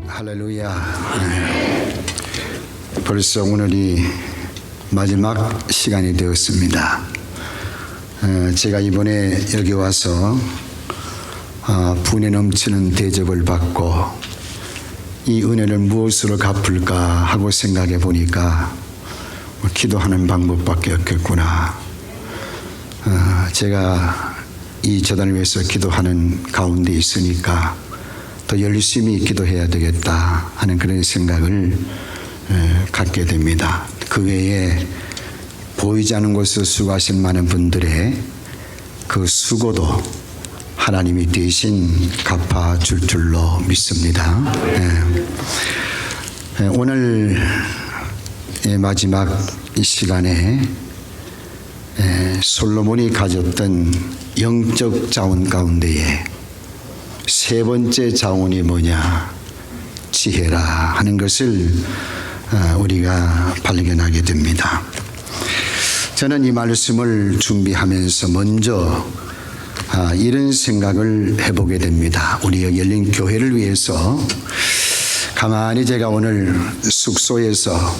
할렐루야. 벌써 오늘이 마지막 시간이 되었습니다. 제가 이번에 여기 와서 분에 넘치는 대접을 받고 이 은혜를 무엇으로 갚을까 하고 생각해 보니까 기도하는 방법밖에 없겠구나. 제가 이 재단을 위해서 기도하는 가운데 있으니까 더 열심히 기도해야 되겠다 하는 그런 생각을 갖게 됩니다. 그 외에 보이지 않는 곳에서 수고하신 많은 분들의 그 수고도 하나님이 대신 갚아줄 줄로 믿습니다. 오늘 마지막 이 시간에 솔로몬이 가졌던 영적 자원 가운데에 세 번째 자원이 뭐냐? 지혜라 하는 것을 우리가 발견하게 됩니다. 저는 이 말씀을 준비하면서 먼저 이런 생각을 해보게 됩니다. 우리 열린 교회를 위해서 가만히 제가 오늘 숙소에서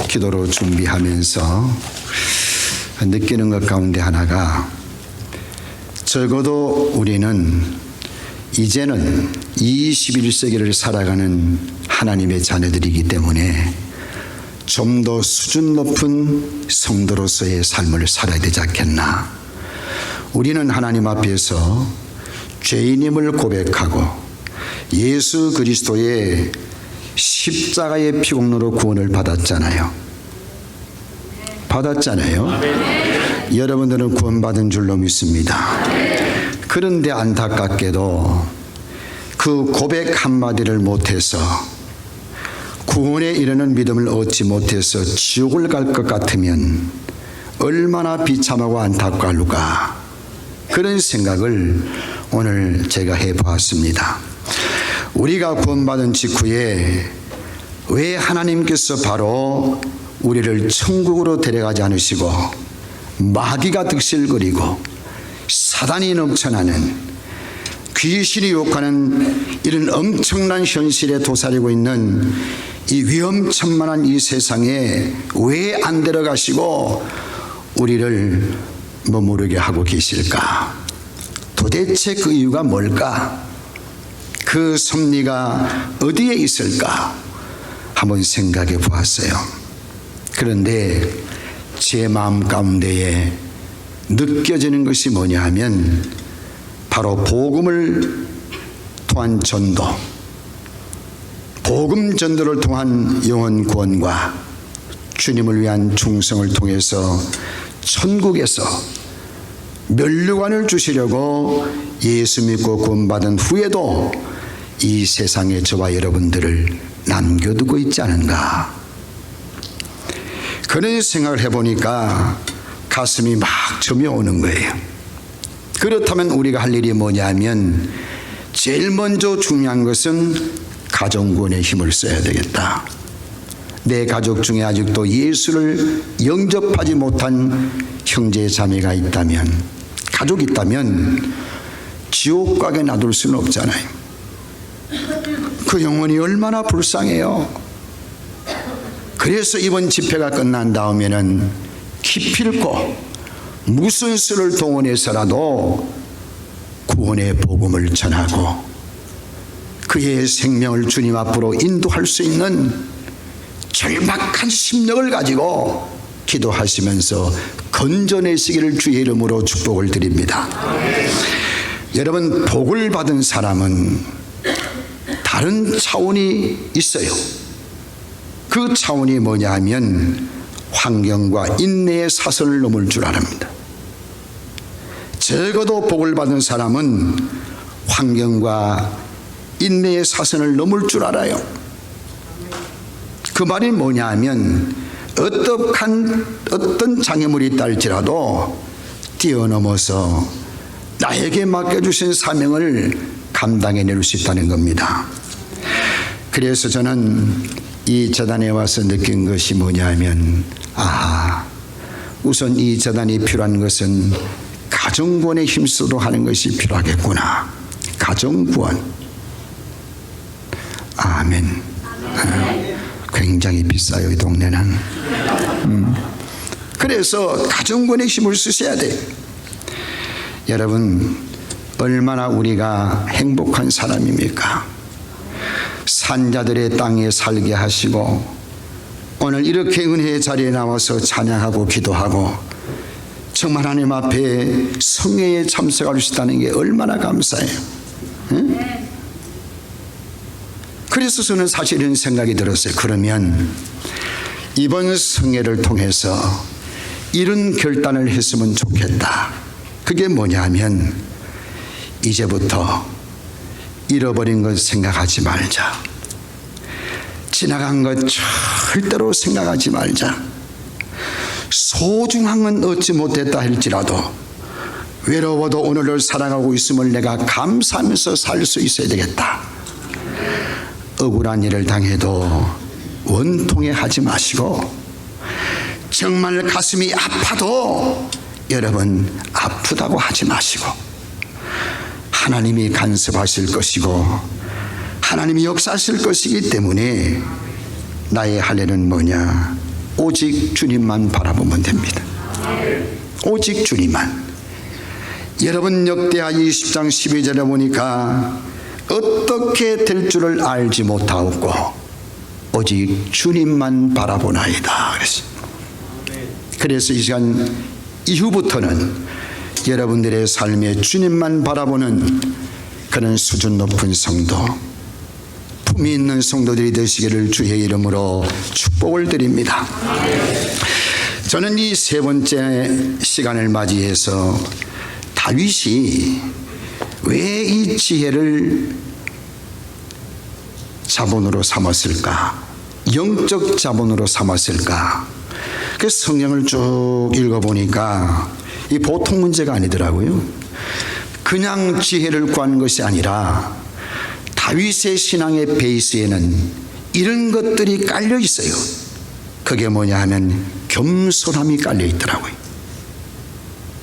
기도로 준비하면서 느끼는 것 가운데 하나가, 적어도 우리는 이제는 21세기를 살아가는 하나님의 자녀들이기 때문에 좀 더 수준 높은 성도로서의 삶을 살아야 되지 않겠나. 우리는 하나님 앞에서 죄인임을 고백하고 예수 그리스도의 십자가의 피공로로 구원을 받았잖아요. 여러분들은 구원받은 줄로 믿습니다. 그런데 안타깝게도 그 고백 한마디를 못해서 구원에 이르는 믿음을 얻지 못해서 지옥을 갈 것 같으면 얼마나 비참하고 안타까울까, 그런 생각을 오늘 제가 해보았습니다. 우리가 구원받은 직후에 왜 하나님께서 바로 우리를 천국으로 데려가지 않으시고 마귀가 득실거리고 사단이 넘쳐나는, 귀신이 유혹하는 이런 엄청난 현실에 도사리고 있는 이 위험천만한 이 세상에 왜 안 데려가시고 우리를 머무르게 하고 계실까? 도대체 그 이유가 뭘까? 그 섭리가 어디에 있을까? 한번 생각해 보았어요. 그런데 제 마음 가운데에 느껴지는 것이 뭐냐 하면 바로 복음을 통한 전도, 복음 전도를 통한 영혼 구원과 주님을 위한 충성을 통해서 천국에서 면류관을 주시려고 예수 믿고 구원받은 후에도 이 세상에 저와 여러분들을 남겨두고 있지 않은가. 그런 생각을 해보니까 가슴이 막 저며오는 거예요. 그렇다면 우리가 할 일이 뭐냐면 제일 먼저 중요한 것은 가정구원에 힘을 써야 되겠다. 내 가족 중에 아직도 예수를 영접하지 못한 형제 자매가 있다면, 가족이 있다면 지옥 가게 놔둘 수는 없잖아요. 그 영혼이 얼마나 불쌍해요. 그래서 이번 집회가 끝난 다음에는 기필코 무슨 수를 동원해서라도 구원의 복음을 전하고 그의 생명을 주님 앞으로 인도할 수 있는 절박한 심령을 가지고 기도하시면서 건져내시기를 주의 이름으로 축복을 드립니다. 여러분, 복을 받은 사람은 다른 차원이 있어요. 그 차원이 뭐냐 하면 환경과 인내의 사선을 넘을 줄 아랍니다. 적어도 복을 받은 사람은 환경과 인내의 사선을 넘을 줄 알아요. 그 말이 뭐냐 하면 어떤 장애물이 있다 할지라도 뛰어넘어서 나에게 맡겨주신 사명을 감당해낼 수 있다는 겁니다. 그래서 저는 이 재단에 와서 느낀 것이 뭐냐 하면, 우선 이 재단이 필요한 것은 가정구원에 힘쓰도록 하는 것이 필요하겠구나. 가정구원. 아멘. 굉장히 비싸요, 이 동네는. 그래서 가정권에 힘을 쓰셔야 돼요. 여러분, 얼마나 우리가 행복한 사람입니까? 산자들의 땅에 살게 하시고 오늘 이렇게 은혜의 자리에 나와서 찬양하고 기도하고 정말 하나님 앞에 성회에 참석할 수 있다는 게 얼마나 감사해요. 응? 그래서 저는 사실 이런 생각이 들었어요. 그러면 이번 성회를 통해서 이런 결단을 했으면 좋겠다. 그게 뭐냐 하면 이제부터 잃어버린 것 생각하지 말자. 지나간 것 절대로 생각하지 말자. 소중한 건 얻지 못했다 할지라도 외로워도 오늘을 살아가고 있음을 내가 감사하면서 살 수 있어야 되겠다. 억울한 일을 당해도 원통해 하지 마시고 정말 가슴이 아파도 여러분 아프다고 하지 마시고 하나님이 간섭하실 것이고 하나님이 역사하실 것이기 때문에 나의 할 일은 뭐냐? 오직 주님만 바라보면 됩니다. 오직 주님만. 여러분 역대하 20장 12절에 보니까 어떻게 될 줄을 알지 못하고 오직 주님만 바라보나이다 그랬어요. 그래서 이 시간 이후부터는 여러분들의 삶에 주님만 바라보는 그런 수준 높은 성도, 품이 있는 성도들이 되시기를 주의 이름으로 축복을 드립니다. 저는 이 세 번째 시간을 맞이해서 다윗이 왜 이 지혜를 자본으로 삼았을까? 영적 자본으로 삼았을까? 그 성경을 쭉 읽어보니까 이 보통 문제가 아니더라고요. 그냥 지혜를 구하는 것이 아니라 다윗의 신앙의 베이스에는 이런 것들이 깔려 있어요. 그게 뭐냐 하면 겸손함이 깔려 있더라고요.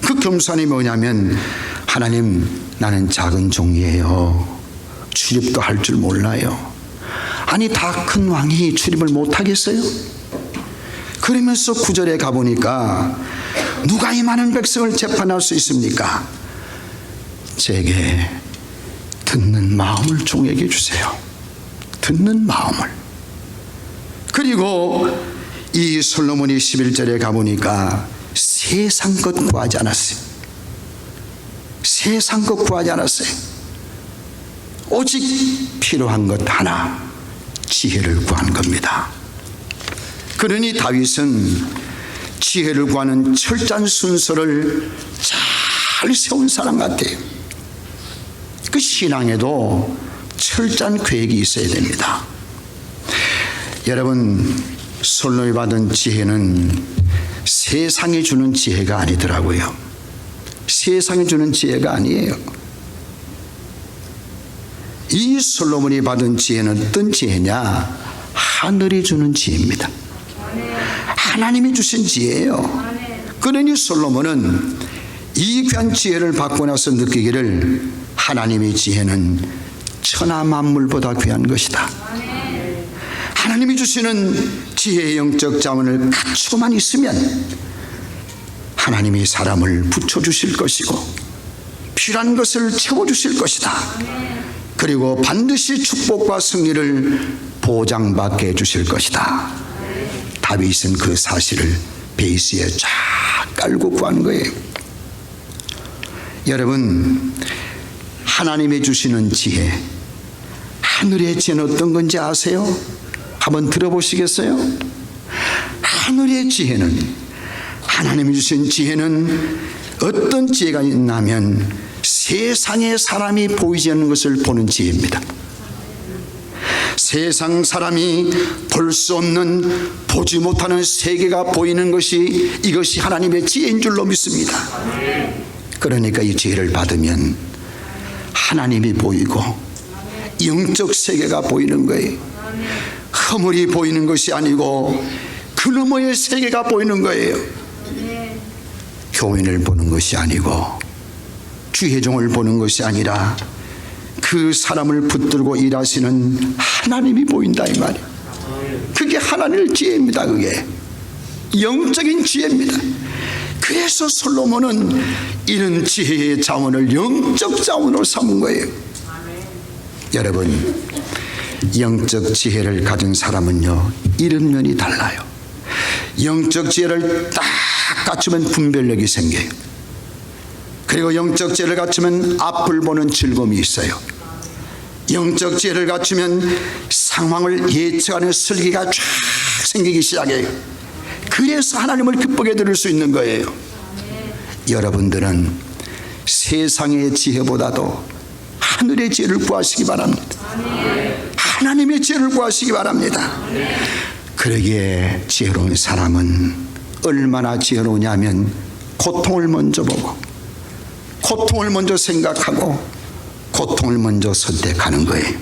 그 겸손함이 뭐냐면 하나님, 나는 작은 종이에요. 출입도 할 줄 몰라요. 아니 다 큰 왕이 출입을 못하겠어요? 그러면서 9절에 가보니까 누가 이 많은 백성을 재판할 수 있습니까? 제게 듣는 마음을 종에게 주세요. 듣는 마음을. 그리고 이 솔로몬이 11절에 가보니까 세상 것 구하지 않았어요. 세상 것 구하지 않았어요. 오직 필요한 것 하나, 지혜를 구한 겁니다. 그러니 다윗은 지혜를 구하는 철저한 순서를 잘 세운 사람 같아요. 그 신앙에도 철저한 계획이 있어야 됩니다. 여러분, 솔로몬이 받은 지혜는 세상이 주는 지혜가 아니더라고요. 세상이 주는 지혜가 아니에요. 이 솔로몬이 받은 지혜는 어떤 지혜냐? 하늘이 주는 지혜입니다. 하나님이 주신 지혜예요. 그러니 솔로몬은 이 귀한 지혜를 받고 나서 느끼기를 하나님의 지혜는 천하 만물보다 귀한 것이다. 하나님이 주시는 지혜의 영적 자원을 갖추고만 있으면 하나님이 사람을 붙여주실 것이고 필요한 것을 채워주실 것이다. 그리고 반드시 축복과 승리를 보장받게 해주실 것이다. 다윗은 그 사실을 베이스에 쫙 깔고 구한 거예요. 여러분, 하나님이 주시는 지혜, 하늘의 지혜는 어떤 건지 아세요? 한번 들어보시겠어요? 하늘의 지혜는, 하나님이 주신 지혜는 어떤 지혜가 있냐면 세상의 사람이 보이지 않는 것을 보는 지혜입니다. 세상 사람이 볼 수 없는, 보지 못하는 세계가 보이는 것이, 이것이 하나님의 지혜인 줄로 믿습니다. 그러니까 이 지혜를 받으면 하나님이 보이고 영적 세계가 보이는 거예요. 허물이 보이는 것이 아니고 그 너머의 세계가 보이는 거예요. 교인을 보는 것이 아니고 주의 종을 보는 것이 아니라 그 사람을 붙들고 일하시는 하나님이 보인다 이 말이에요. 그게 하나님의 지혜입니다. 그게 영적인 지혜입니다. 그래서 솔로몬은 이런 지혜의 자원을 영적 자원으로 삼은 거예요. 여러분, 영적 지혜를 가진 사람은요, 이런 면이 달라요. 영적 지혜를 딱 갖추면 분별력이 생겨요. 그리고 영적 지혜를 갖추면 앞을 보는 즐거움이 있어요. 영적 지혜를 갖추면 상황을 예측하는 설계가 쫙 생기기 시작해요. 그래서 하나님을 기쁘게 들을 수 있는 거예요. 여러분들은 세상의 지혜보다도 하늘의 지혜를 구하시기 바랍니다. 하나님의 지혜를 구하시기 바랍니다. 그러기에 지혜로운 사람은 얼마나 지혜로우냐면 고통을 먼저 보고 고통을 먼저 생각하고 고통을 먼저 선택하는 거예요.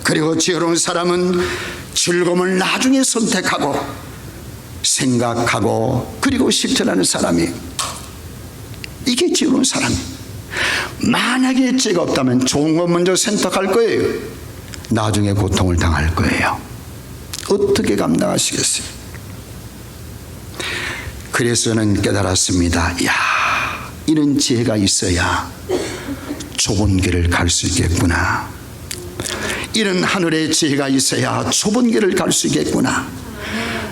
그리고 지혜로운 사람은 즐거움을 나중에 선택하고 생각하고 그리고 실천하는 사람이, 이게 지혜로운 사람이에요. 만약에 지혜가 없다면 좋은 것 먼저 선택할 거예요. 나중에 고통을 당할 거예요. 어떻게 감당하시겠어요? 그래서 저는 깨달았습니다. 이런 지혜가 있어야 좁은 길을 갈 수 있겠구나. 이런 하늘의 지혜가 있어야 좁은 길을 갈 수 있겠구나.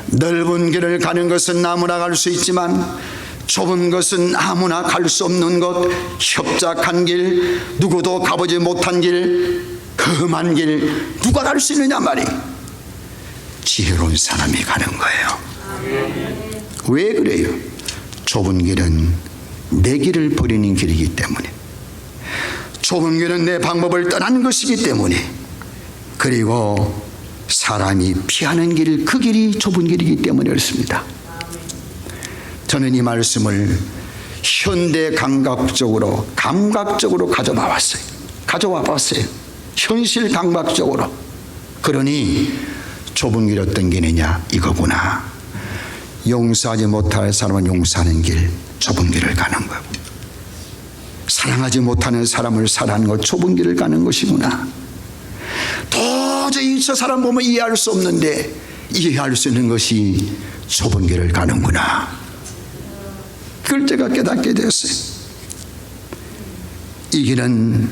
넓은 길을 가는 것은 아무나 갈 수 있지만 좁은 것은 아무나 갈 수 없는 것, 협착한 길, 누구도 가보지 못한 길, 험한 길, 누가 갈 수 있느냐 말이에요. 지혜로운 사람이 가는 거예요. 왜 그래요? 좁은 길은 내 길을 버리는 길이기 때문에, 좁은 길은 내 방법을 떠나는 것이기 때문에, 그리고 사람이 피하는 길, 그 길이 좁은 길이기 때문에 그렇습니다. 저는 이 말씀을 현대 감각적으로 가져와 봤어요. 현실 감각적으로. 그러니 좁은 길 어떤 길이냐, 이거구나. 용서하지 못할 사람은 용서하는 길, 좁은 길을 가는 거고, 사랑하지 못하는 사람을 사랑하는 것, 좁은 길을 가는 것이구나. 도저히 저 사람 보면 이해할 수 없는데 이해할 수 있는 것이 좁은 길을 가는구나. 그걸 제가 깨닫게 되었어요. 이 길은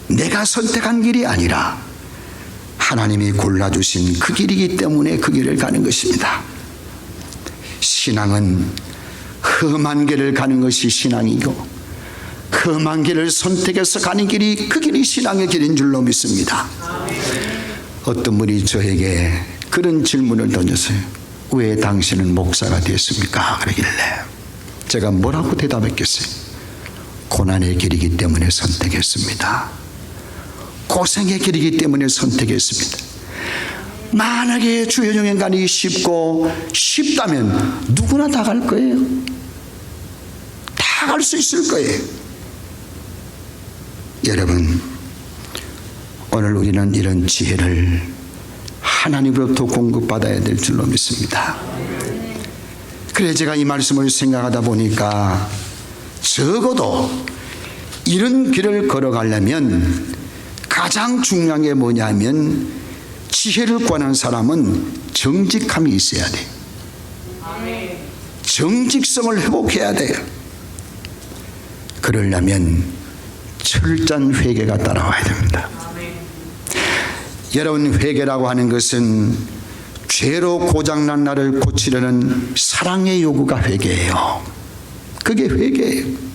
내가 선택한 길이 아니라 하나님이 골라주신 그 길이기 때문에 그 길을 가는 것입니다. 신앙은 험한 길을 가는 것이 신앙이고, 험한 길을 선택해서 가는 길이, 그 길이 신앙의 길인 줄로 믿습니다. 어떤 분이 저에게 그런 질문을 던졌어요. 왜 당신은 목사가 됐습니까? 그러길래 제가 뭐라고 대답했겠어요? 고난의 길이기 때문에 선택했습니다. 고생의 길이기 때문에 선택했습니다. 만약에 주여정에 가기 쉽다면 누구나 다 갈 거예요. 다 갈 수 있을 거예요. 여러분, 오늘 우리는 이런 지혜를 하나님으로부터 공급받아야 될 줄로 믿습니다. 그래 제가 이 말씀을 생각하다 보니까 적어도 이런 길을 걸어가려면 가장 중요한 게 뭐냐면, 지혜를 구하는 사람은 정직함이 있어야 돼요. 정직성을 회복해야 돼요. 그러려면 철저한 회개가 따라와야 됩니다. 여러분, 회개라고 하는 것은 죄로 고장난 나를 고치려는 사랑의 요구가 회개예요. 그게 회개예요.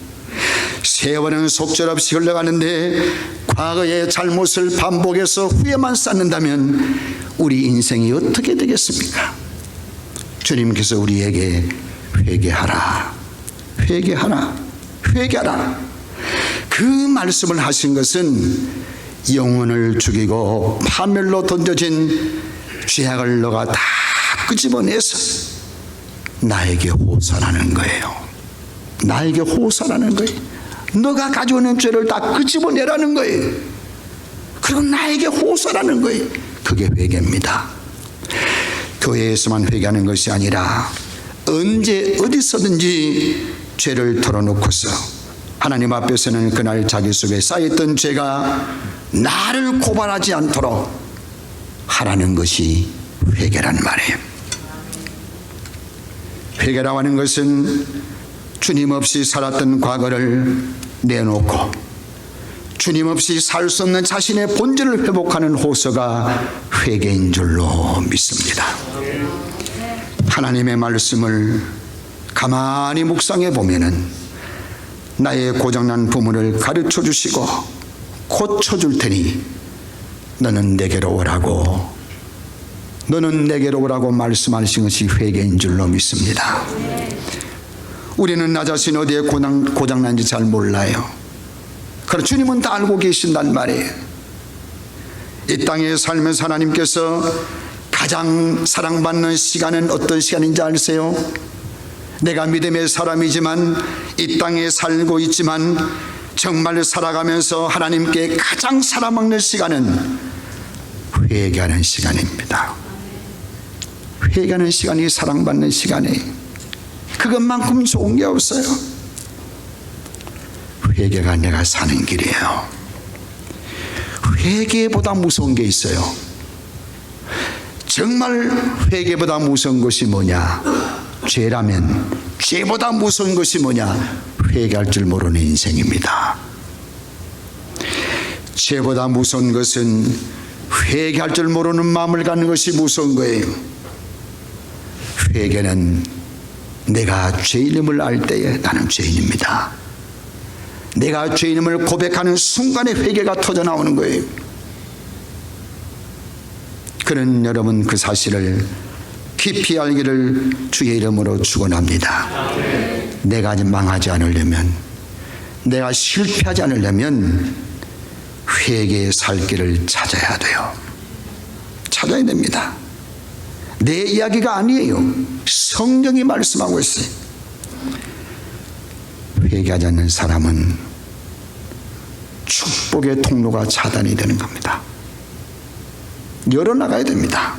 세월은 속절없이 흘러가는데 과거의 잘못을 반복해서 후회만 쌓는다면 우리 인생이 어떻게 되겠습니까? 주님께서 우리에게 회개하라, 회개하라, 회개하라, 그 말씀을 하신 것은 영혼을 죽이고 파멸로 던져진 죄악을 너가 다 끄집어내서 나에게 호소하는 거예요. 나에게 호소하는 거예요. 너가 가지고 있는 죄를 다 끄집어내라는 거예요. 그리고 나에게 호소하는 거예요. 그게 회개입니다. 교회에서만 회개하는 것이 아니라 언제 어디서든지 죄를 털어놓고서 하나님 앞에서는 그날 자기 속에 쌓였던 죄가 나를 고발하지 않도록 하라는 것이 회개란 말이에요. 회개라고 하는 것은 주님 없이 살았던 과거를 내놓고 주님 없이 살 수 없는 자신의 본질을 회복하는 호소가 회개인 줄로 믿습니다. 하나님의 말씀을 가만히 묵상해 보면은 나의 고장난 부모를 가르쳐 주시고 고쳐줄 테니 너는 내게로 오라고, 너는 내게로 오라고 말씀하신 것이 회개인 줄로 믿습니다. 우리는 나 자신 어디에 고장난지 잘 몰라요. 그러나 주님은 다 알고 계신단 말이에요. 이 땅에 살면서 하나님께서 가장 사랑받는 시간은 어떤 시간인지 아세요? 내가 믿음의 사람이지만 이 땅에 살고 있지만 정말 살아가면서 하나님께 가장 사랑받는 시간은 회개하는 시간입니다. 회개하는 시간이 사랑받는 시간이에요. 그것만큼 좋은 게 없어요. 회개가 내가 사는 길이에요. 회개보다 무서운 게 있어요. 정말 회개보다 무서운 것이 뭐냐? 죄라면 죄보다 무서운 것이 뭐냐? 회개할 줄 모르는 인생입니다. 죄보다 무서운 것은 회개할 줄 모르는 마음을 갖는 것이 무서운 거예요. 회개는 내가 죄인임을 알 때에 나는 죄인입니다. 내가 죄인임을 고백하는 순간에 회개가 터져 나오는 거예요. 그런 여러분 그 사실을 깊이 알기를 주의 이름으로 축원합니다. 내가 망하지 않으려면, 내가 실패하지 않으려면 회개의 살 길을 찾아야 돼요. 찾아야 됩니다. 내 이야기가 아니에요. 성령이 말씀하고 있어요. 회개하지 않는 사람은 축복의 통로가 차단이 되는 겁니다. 열어나가야 됩니다.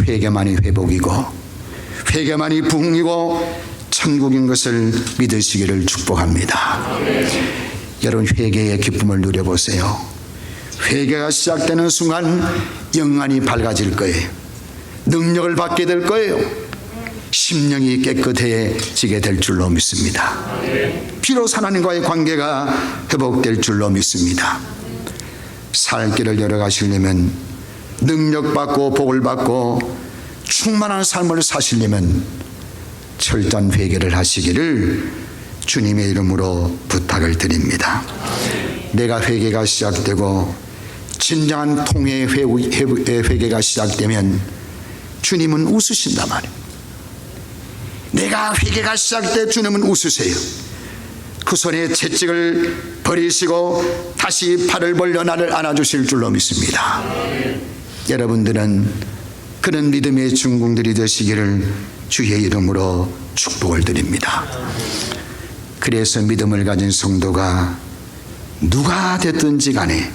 회개만이 회복이고 회개만이 부흥이고 천국인 것을 믿으시기를 축복합니다. 여러분 회개의 기쁨을 누려보세요. 회개가 시작되는 순간 영안이 밝아질 거예요. 능력을 받게 될 거예요. 심령이 깨끗해지게 될 줄로 믿습니다. 비로소 하나님과의 관계가 회복될 줄로 믿습니다. 살 길을 열어가시려면, 능력받고 복을 받고 충만한 삶을 사시려면 철저한 회개를 하시기를 주님의 이름으로 부탁을 드립니다. 내가 회개가 시작되고 진정한 통회의 회개가 시작되면 주님은 웃으신단 말이에요. 내가 회개가 시작돼 주님은 웃으세요. 그 손에 채찍을 버리시고 다시 팔을 벌려 나를 안아주실 줄로 믿습니다. 여러분들은 그런 믿음의 중궁들이 되시기를 주의 이름으로 축복을 드립니다. 그래서 믿음을 가진 성도가 누가 됐든지 간에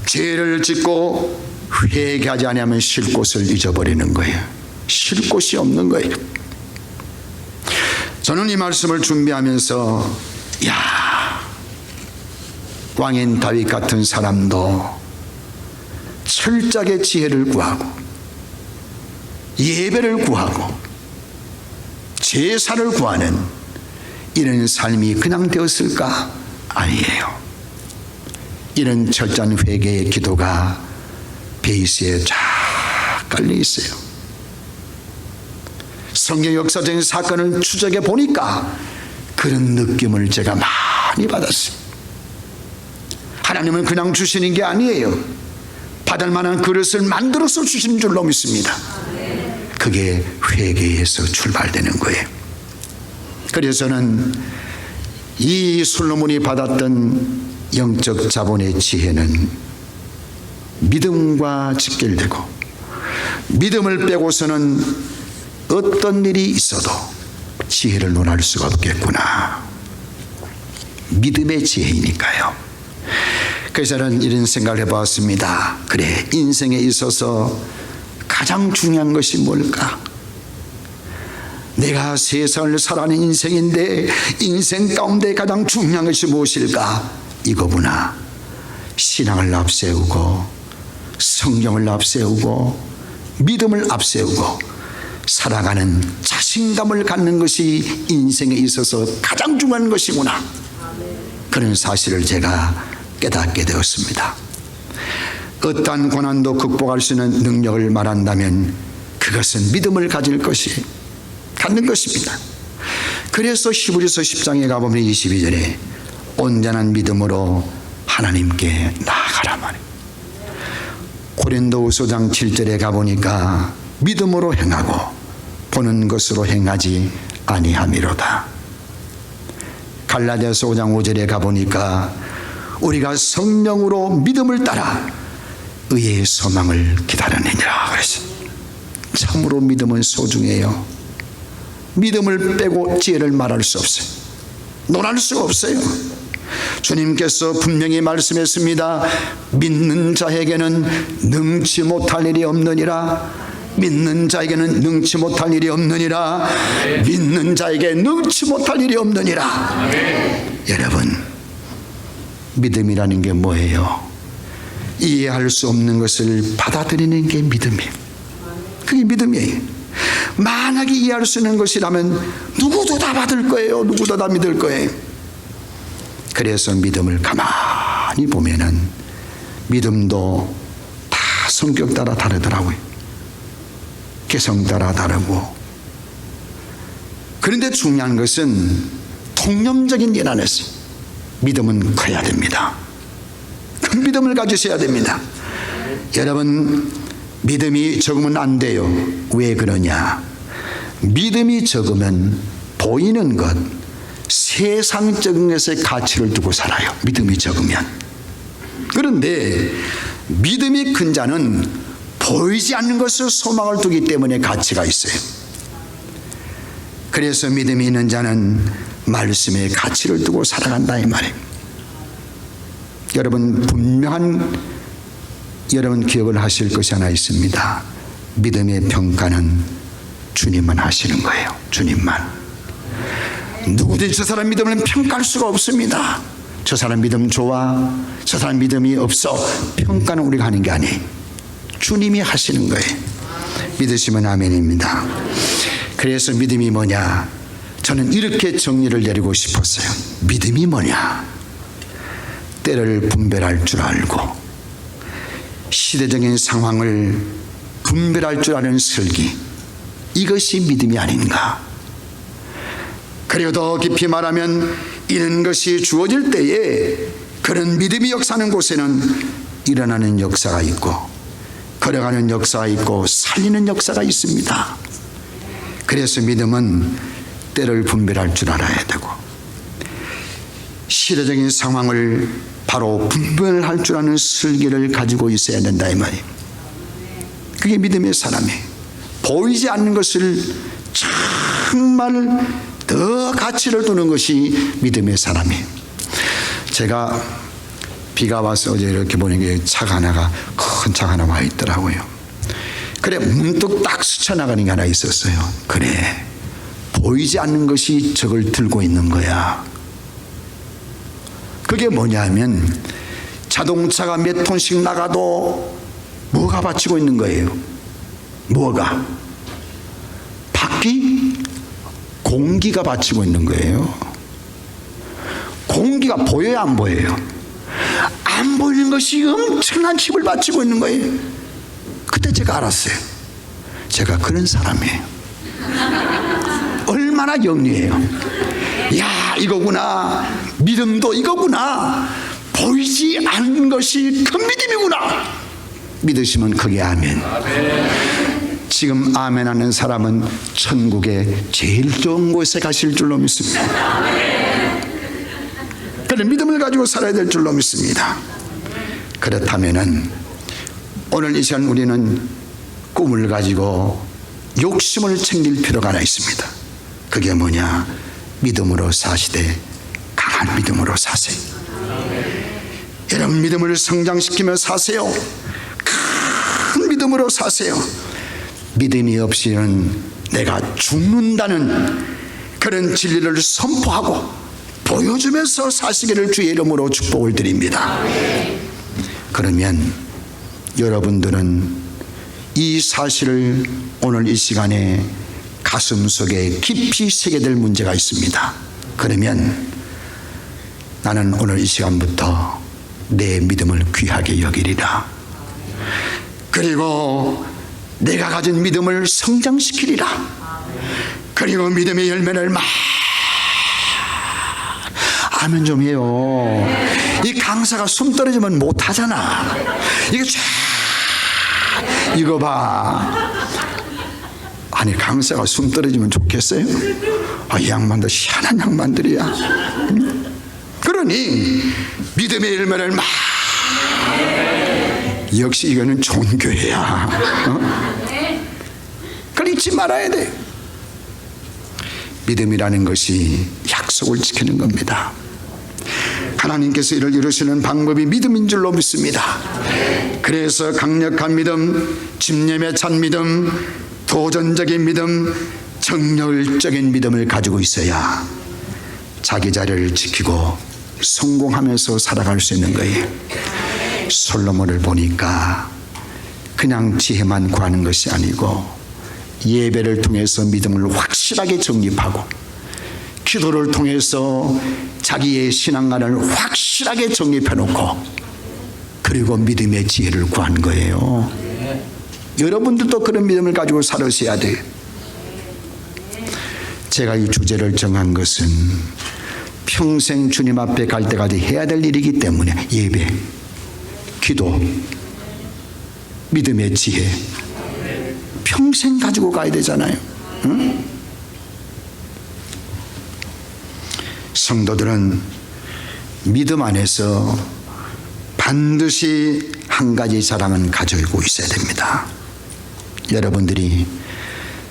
죄를 짓고 회개하지 않으면 쉴 곳을 잊어버리는 거예요. 쉴 곳이 없는 거예요. 저는 이 말씀을 준비하면서 왕인 다윗 같은 사람도 철저하게 지혜를 구하고 예배를 구하고 제사를 구하는 이런 삶이 그냥 되었을까? 아니에요. 이런 철저한 회개의 기도가 베이스에 쫙 깔려 있어요. 성경 역사적인 사건을 추적해 보니까 그런 느낌을 제가 많이 받았어요. 하나님은 그냥 주시는 게 아니에요. 받을 만한 그릇을 만들어서 주시는 줄로 믿습니다. 그게 회개에서 출발되는 거예요. 그래서 저는 이 솔로몬이 받았던 영적 자본의 지혜는 믿음과 직결되고, 믿음을 빼고서는 어떤 일이 있어도 지혜를 논할 수가 없겠구나. 믿음의 지혜이니까요. 그래서 저는 이런 생각을 해봤습니다. 그래, 인생에 있어서 가장 중요한 것이 뭘까? 내가 세상을 살아가는 인생인데 인생 가운데 가장 중요한 것이 무엇일까? 이거구나. 신앙을 앞세우고 성경을 앞세우고 믿음을 앞세우고 살아가는 자신감을 갖는 것이 인생에 있어서 가장 중요한 것이구나, 그런 사실을 제가 깨닫게 되었습니다. 어떠한 고난도 극복할 수 있는 능력을 말한다면 그것은 믿음을 갖는 것입니다. 그래서 히브리서 10장에 가보면 22절에 온전한 믿음으로 하나님께 나아가라 말이에요. 고린도후서 5장 7절에 가보니까 믿음으로 행하고 보는 것으로 행하지 아니함이로다. 갈라디아서 5장 5절에 가보니까 우리가 성령으로 믿음을 따라 의의 소망을 기다리느니라 그랬어요. 참으로 믿음은 소중해요. 믿음을 빼고 지혜를 말할 수 없어요. 논할 수가 없어요. 주님께서 분명히 말씀했습니다. 믿는 자에게는 능치 못할 일이 없느니라. 믿는 자에게는 능치 못할 일이 없느니라. 믿는 자에게 능치 못할 일이 없느니라. 여러분, 믿음이라는 게 뭐예요? 이해할 수 없는 것을 받아들이는 게 믿음이에요. 그게 믿음이에요. 만약에 이해할 수 있는 것이라면 누구도 다 받을 거예요. 누구도 다 믿을 거예요. 그래서 믿음을 가만히 보면은 믿음도 다 성격 따라 다르더라고요. 개성 따라 다르고. 그런데 중요한 것은 통념적인 일 안에서 믿음은 커야 됩니다. 그 믿음을 가지셔야 됩니다. 여러분, 믿음이 적으면 안 돼요. 왜 그러냐? 믿음이 적으면 보이는 것, 세상적인 것에 가치를 두고 살아요. 믿음이 적으면. 그런데 믿음이 큰 자는 보이지 않는 것을 소망을 두기 때문에 가치가 있어요. 그래서 믿음이 있는 자는 말씀에 가치를 두고 살아간다 이 말이에요. 여러분, 분명한 여러분 기억을 하실 것이 하나 있습니다. 믿음의 평가는 주님만 하시는 거예요. 주님만. 누구든지 저 사람 믿음을 평가할 수가 없습니다. 저 사람 믿음 좋아, 저 사람 믿음이 없어, 평가는 우리가 하는 게 아니에요. 주님이 하시는 거예요. 믿으시면 아멘입니다. 그래서 믿음이 뭐냐? 저는 이렇게 정리를 내리고 싶었어요. 믿음이 뭐냐? 때를 분별할 줄 알고 시대적인 상황을 분별할 줄 아는 슬기, 이것이 믿음이 아닌가. 그리고 더 깊이 말하면 이런 것이 주어질 때에 그런 믿음이 역사하는 곳에는 일어나는 역사가 있고 걸어가는 역사가 있고 살리는 역사가 있습니다. 그래서 믿음은 때를 분별할 줄 알아야 되고 시대적인 상황을 바로 분별할 줄 아는 슬기를 가지고 있어야 된다 이 말이에요. 그게 믿음의 사람이에요. 보이지 않는 것을 정말 더 가치를 두는 것이 믿음의 사람이에요. 제가 비가 와서 어제 이렇게 보니까 차가 하나가, 큰 차가 하나 와 있더라고요. 그래, 문득 딱 스쳐나가는 게 하나 있었어요. 그래, 보이지 않는 것이 저걸 들고 있는 거야. 그게 뭐냐면 자동차가 몇 톤씩 나가도 뭐가 받치고 있는 거예요? 뭐가? 바퀴? 공기가 받치고 있는 거예요. 공기가 보여요, 안 보여요? 안 보이는 것이 엄청난 힘을 받치고 있는 거예요. 그때 제가 알았어요. 제가 그런 사람이에요. 얼마나 영리해요. 야, 이거구나. 믿음도 이거구나. 보이지 않는 것이 큰 믿음이구나. 믿으시면 그게 아멘. 지금 아멘 하는 사람은 천국에 제일 좋은 곳에 가실 줄로 믿습니다. 그런 믿음을 가지고 살아야 될 줄로 믿습니다. 그렇다면은 오늘 이 시간 우리는 꿈을 가지고 욕심을 챙길 필요가 하나 있습니다. 그게 뭐냐? 믿음으로 사시되 강한 믿음으로 사세요. 여러분, 믿음을 성장시키며 사세요. 큰 믿음으로 사세요. 믿음이 없이는 내가 죽는다는 그런 진리를 선포하고 보여주면서 사시기를 주의 이름으로 축복을 드립니다. 그러면 여러분들은 이 사실을 오늘 이 시간에 가슴속에 깊이 새겨될 문제가 있습니다. 그러면 나는 오늘 이 시간부터 내 믿음을 귀하게 여기리라. 그리고 내가 가진 믿음을 성장시키리라. 그리고 믿음의 열매를 막 아멘 좀 해요. 이 강사가 숨 떨어지면 못하잖아. 이게 쫙 이거 봐. 아니 강사가 숨 떨어지면 좋겠어요? 이 양반들 희한한 양반들이야. 그러니 믿음의 열매를 막 역시 이거는 좋은 교회야. 그걸 잊지 말아야 돼. 믿음이라는 것이 약속을 지키는 겁니다. 하나님께서 이를 이루시는 방법이 믿음인 줄로 믿습니다. 그래서 강력한 믿음, 집념에 찬 믿음, 도전적인 믿음, 정열적인 믿음을 가지고 있어야 자기 자리를 지키고 성공하면서 살아갈 수 있는 거예요. 솔로몬을 보니까 그냥 지혜만 구하는 것이 아니고 예배를 통해서 믿음을 확실하게 정립하고 기도를 통해서 자기의 신앙관을 확실하게 정립해놓고 그리고 믿음의 지혜를 구한 거예요. 여러분들도 그런 믿음을 가지고 살으셔야 돼요. 제가 이 주제를 정한 것은 평생 주님 앞에 갈 때까지 해야 될 일이기 때문에 예배, 기도, 믿음의 지혜 평생 가지고 가야 되잖아요. 응? 성도들은 믿음 안에서 반드시 한 가지 자랑은 가지고 있어야 됩니다. 여러분들이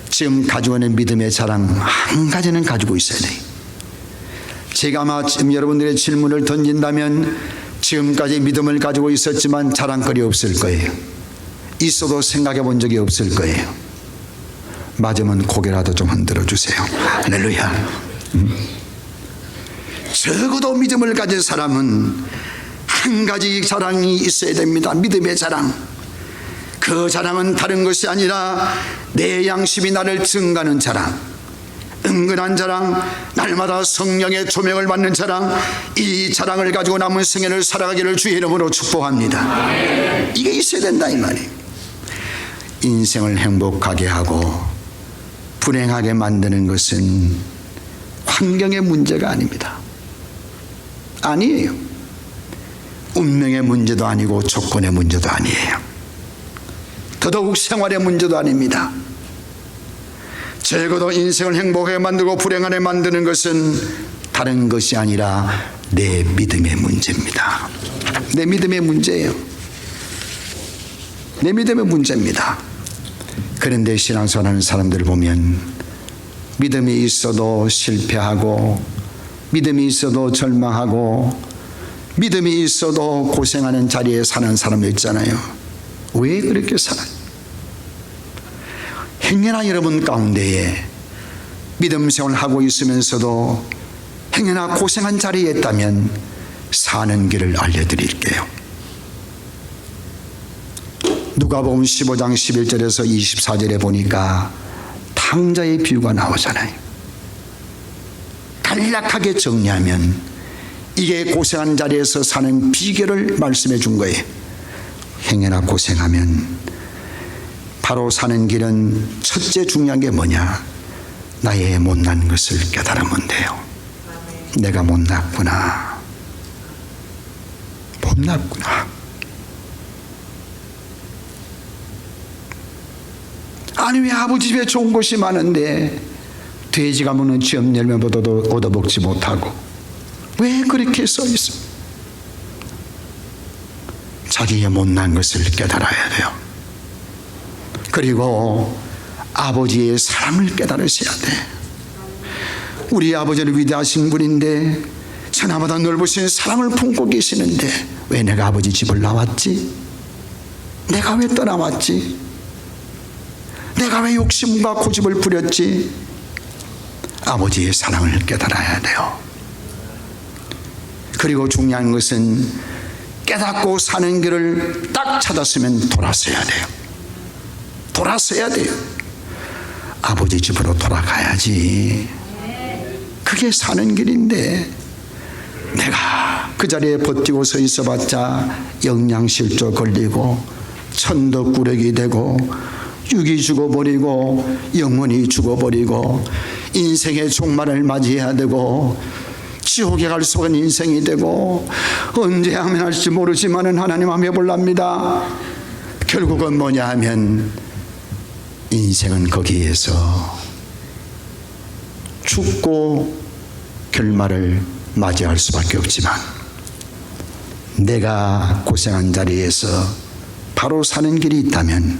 지금 가지고 있는 믿음의 자랑 한 가지는 가지고 있어야 돼요. 제가 아마 지금 여러분들의 질문을 던진다면 지금까지 믿음을 가지고 있었지만 자랑거리 없을 거예요. 있어도 생각해 본 적이 없을 거예요. 맞으면 고개라도 좀 흔들어 주세요. 할렐루야. 적어도 믿음을 가진 사람은 한 가지 자랑이 있어야 됩니다. 믿음의 자랑. 그 자랑은 다른 것이 아니라 내 양심이 나를 증가하는 자랑, 은근한 자랑, 날마다 성령의 조명을 받는 자랑. 이 자랑을 가지고 남은 생애를 살아가기를 주의 이름으로 축복합니다. 이게 있어야 된다 이 말이에요. 인생을 행복하게 하고 불행하게 만드는 것은 환경의 문제가 아닙니다. 아니에요. 운명의 문제도 아니고 조건의 문제도 아니에요. 더더욱 생활의 문제도 아닙니다. 적어도 인생을 행복하게 만들고 불행하게 만드는 것은 다른 것이 아니라 내 믿음의 문제입니다. 내 믿음의 문제예요. 내 믿음의 문제입니다. 그런데 신앙생활하는 사람들을 보면 믿음이 있어도 실패하고 믿음이 있어도 절망하고 믿음이 있어도 고생하는 자리에 사는 사람이 있잖아요. 왜 그렇게 살아요? 행여나 여러분 가운데에 믿음 생활을 하고 있으면서도 행여나 고생한 자리에 있다면 사는 길을 알려드릴게요. 누가복음 15장 11절에서 24절에 보니까 탕자의 비유가 나오잖아요. 간략하게 정리하면 이게 고생한 자리에서 사는 비결을 말씀해 준 거예요. 행여나 고생하면 바로 사는 길은 첫째 중요한 게 뭐냐? 나의 못난 것을 깨달으면 돼요. 내가 못났구나. 못났구나. 아니 왜 아버지 집에 좋은 것이 많은데 돼지가 먹는 쥐엄 열매보다도 얻어먹지 못하고 왜 그렇게 써 있어? 자기의 못난 것을 깨달아야 돼요. 그리고 아버지의 사랑을 깨달으셔야 돼. 우리 아버지는 위대하신 분인데 천하보다 넓으신 사랑을 품고 계시는데 왜 내가 아버지 집을 나왔지? 내가 왜 떠나왔지? 내가 왜 욕심과 고집을 부렸지? 아버지의 사랑을 깨달아야 돼요. 그리고 중요한 것은 깨닫고 사는 길을 딱 찾았으면 돌아서야 돼요. 돌아서야 돼요. 아버지 집으로 돌아가야지. 그게 사는 길인데 내가 그 자리에 버티고 서 있어봤자 영양실조 걸리고 천덕꾸러기 되고 육이 죽어버리고 영혼이 죽어버리고 인생의 종말을 맞이해야 되고 지옥에 갈 수 없는 인생이 되고 언제 아멘할지 모르지만은 하나님 함께 해볼랍니다. 결국은 뭐냐 하면 인생은 거기에서 죽고 결말을 맞이할 수밖에 없지만 내가 고생한 자리에서 바로 사는 길이 있다면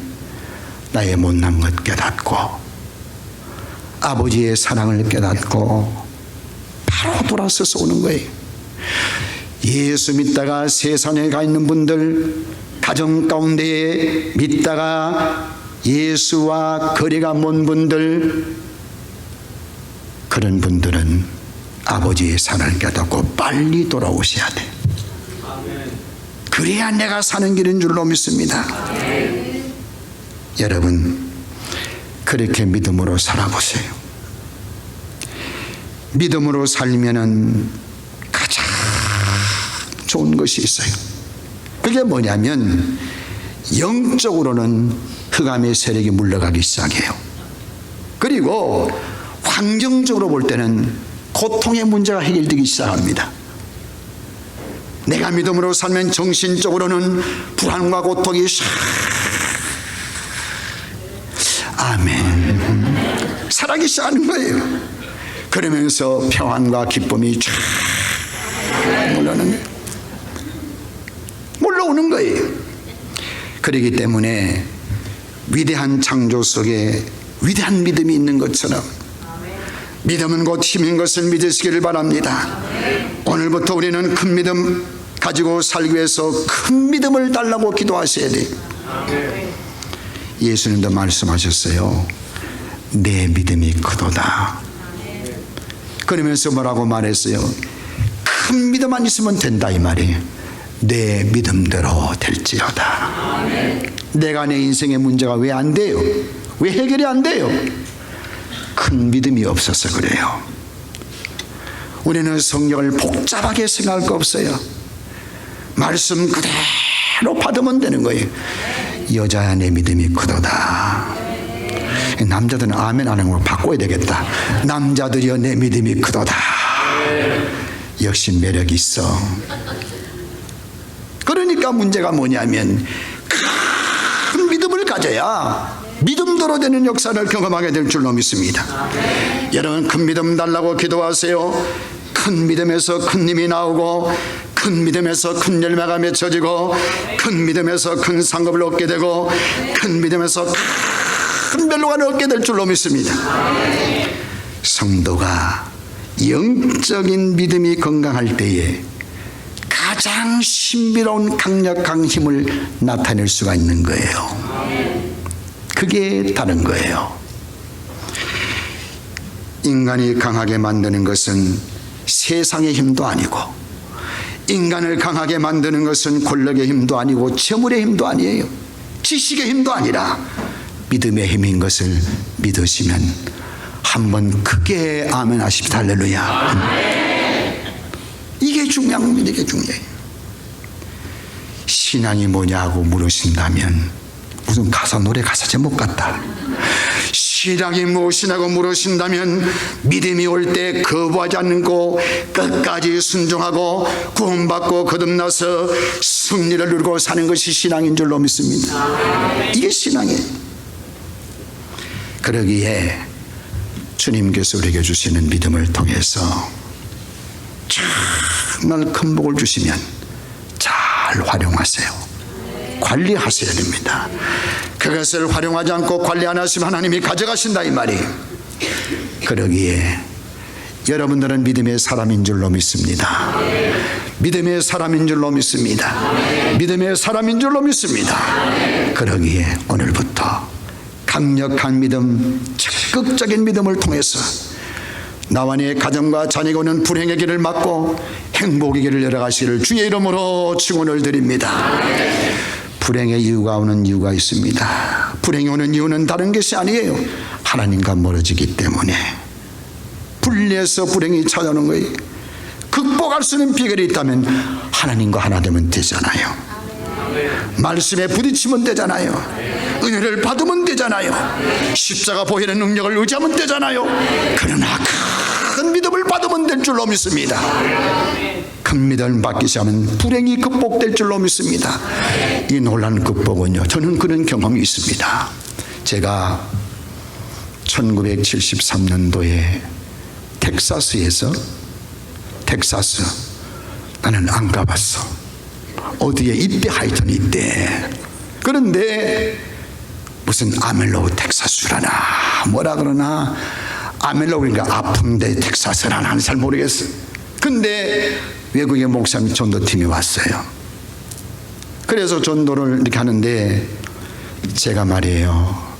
나의 못난 것 깨닫고 아버지의 사랑을 깨닫고 바로 돌아서서 오는 거예요. 예수 믿다가 세상에 가 있는 분들, 가정 가운데에 믿다가 예수와 거리가 먼 분들, 그런 분들은 아버지의 사랑을 깨닫고 빨리 돌아오셔야 돼. 그래야 내가 사는 길인 줄로 믿습니다. 여러분, 그렇게 믿음으로 살아보세요. 믿음으로 살면은 가장 좋은 것이 있어요. 그게 뭐냐면 영적으로는 흑암의 세력이 물러가기 시작해요. 그리고 환경적으로 볼 때는 고통의 문제가 해결되기 시작합니다. 내가 믿음으로 살면 정신적으로는 불안과 고통이 아멘 살아기 시작하는 거예요. 그러면서 평안과 기쁨이 쫙 몰려오는 거예요. 그렇기 때문에 위대한 창조 속에 위대한 믿음이 있는 것처럼 믿음은 곧 힘인 것을 믿으시기를 바랍니다. 오늘부터 우리는 큰 믿음 가지고 살기 위해서 큰 믿음을 달라고 기도하셔야 돼요. 예수님도 말씀하셨어요. 내 믿음이 크도다. 그러면서 뭐라고 말했어요? 큰 믿음만 있으면 된다 이 말이에요. 내 믿음대로 될지어다. 내가 내 인생의 문제가 왜 안 돼요? 왜 해결이 안 돼요? 큰 믿음이 없어서 그래요. 우리는 성경을 복잡하게 생각할 거 없어요. 말씀 그대로 받으면 되는 거예요. 여자야 내 믿음이 크도다. 남자들은 아멘 안 하는 걸 바꿔야 되겠다. 남자들이여 내 믿음이 크도다. 역시 매력이 있어. 그러니까 문제가 뭐냐면 큰 믿음을 가져야 믿음대로 되는 역사를 경험하게 될 줄로 믿습니다. 여러분 큰 믿음 달라고 기도하세요. 큰 믿음에서 큰 힘이 나오고 큰 믿음에서 큰 열매가 맺혀지고 큰 믿음에서 큰 상급을 얻게 되고 큰 믿음에서 큰 멸로가 얻게 될 줄로 믿습니다. 성도가 영적인 믿음이 건강할 때에 가장 신비로운 강력한 힘을 나타낼 수가 있는 거예요. 그게 다른 거예요. 인간이 강하게 만드는 것은 세상의 힘도 아니고 인간을 강하게 만드는 것은 권력의 힘도 아니고 재물의 힘도 아니에요. 지식의 힘도 아니라 믿음의 힘인 것을 믿으시면 한번 크게 아멘 하십시다. 할렐루야. 이게 중요한 겁니다. 이게 중요해요. 신앙이 뭐냐고 물으신다면 무슨 노래 가사 제목 같다. 신앙이 무엇이냐고 물으신다면 믿음이 올 때 거부하지 않고 끝까지 순종하고 구원받고 거듭나서 승리를 누리고 사는 것이 신앙인 줄로 믿습니다. 이게 신앙이에요. 그러기에 주님께서 우리에게 주시는 믿음을 통해서 정말 큰 복을 주시면 잘 활용하세요. 관리하셔야 됩니다. 그것을 활용하지 않고 관리 안 하시면 하나님이 가져가신다 이 말이에요. 그러기에 여러분들은 믿음의 사람인 줄로 믿습니다. 믿음의 사람인 줄로 믿습니다. 믿음의 사람인 줄로 믿습니다. 그러기에 오늘부터 강력한 믿음, 적극적인 믿음을 통해서 나와 네 가정과 자녀가 오는 불행의 길을 막고 행복의 길을 열어가시기를 주의 이름으로 축원을 드립니다. 불행의 이유가 오는 이유가 있습니다. 불행이 오는 이유는 다른 것이 아니에요. 하나님과 멀어지기 때문에 분리해서 불행이 찾아오는 거예요. 극복할 수 있는 비결이 있다면 하나님과 하나 되면 되잖아요. 말씀에 부딪히면 되잖아요. 은혜를 받으면 되잖아요. 십자가 보혈의 능력을 의지하면 되잖아요. 그러나 큰 믿음을 받으면 될 줄로 믿습니다. 큰 믿음을 받기 시작하면 불행이 극복될 줄로 믿습니다. 이 놀라운 극복은요, 저는 그런 경험이 있습니다. 제가 1973년도에 텍사스, 나는 안 가봤어. 어디에 있대, 하여튼 있대. 그런데 무슨 아멜로우 텍사스라나 뭐라 그러나, 아멜로우 그러니까 아픈데 텍사스라나 잘 모르겠어. 근데 외국의 목사님 전도팀이 왔어요. 그래서 전도를 이렇게 하는데 제가 말이에요,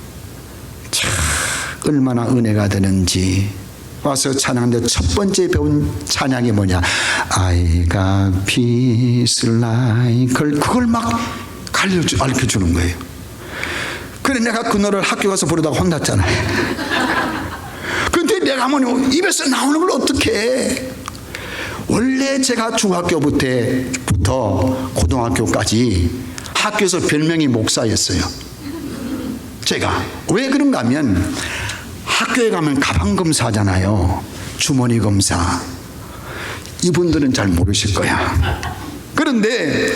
참 얼마나 은혜가 되는지. 와서 찬양하는데 첫 번째 배운 찬양이 뭐냐, I got peace like, 그걸 막 가르쳐주는 거예요. 그래 내가 그 노래를 학교 가서 부르다가 혼났잖아요. 근데 내가 뭐 입에서 나오는 걸 어떻게 해. 원래 제가 중학교부터 고등학교까지 학교에서 별명이 목사였어요. 제가 왜 그런가 하면 학교에 가면 가방 검사하잖아요. 주머니 검사. 이분들은 잘 모르실 거야. 그런데